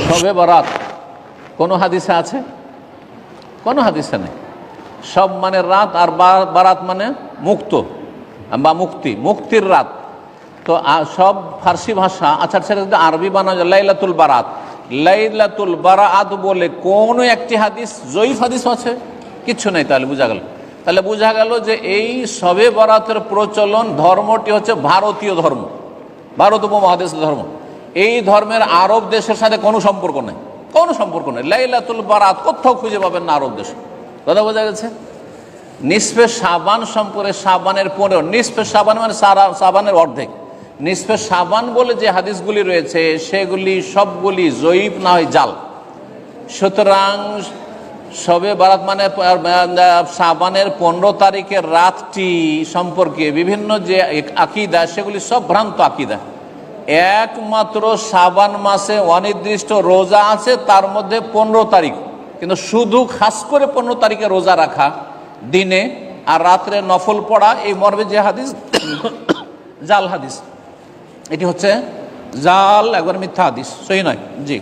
শবে বরাত কোনো হাদিসে আছে? কোনো হাদিসে নেই। সব মানে রাত, আর বারাত মানে মুক্ত বা মুক্তি, মুক্তির রাত। তো সব ফার্সি ভাষা, আচ্ছা সেটা যদি আরবি বানানো যায় লাইলাতুল বারাত, লাইলাতুল বারাত বলে কোনো একটি হাদিস, জয়ীফ হাদিস আছে? কিচ্ছু নেই। তাহলে বোঝা গেল যে এই শবে বরাতের প্রচলন ধর্মটি হচ্ছে ভারতীয় ধর্ম, ভারত উপমহাদেশের ধর্ম। এই ধর্মের আরব দেশের সাথে কোনো সম্পর্ক নেই, কোনো সম্পর্ক নেই। লাইলাতুল বারাত কোথাও খুঁজে পাবেন না আরব দেশে। কথা বোঝা গেছে? নিসফে শাবান সম্পর্কে, শাবানের 15, নিসফে শাবান মানে শাবানের অর্ধেক। নিসফে শাবান বলে যে হাদিসগুলি রয়েছে সেগুলি সবগুলি জয়ীফ না হয় জাল। সুতরাং শবে বারাত মানে শাবানের 15 তারিখের রাতটি সম্পর্কে বিভিন্ন যে আকিদা, সেগুলি সব ভ্রান্ত আকিদা। একমাত্র শাবান মাসে অনির্দিষ্ট রোজা আছে, তার মধ্যে 15 তারিখ, কিন্তু শুধু খাস করে 15 তারিখে রোজা রাখা দিনে আর রাত্রে নফল পড়া, এই মর্মে যে হাদিস জাল হাদিস, এটি হচ্ছে জাল, একবার মিথ্যা হাদিস, সহি নয়। জি।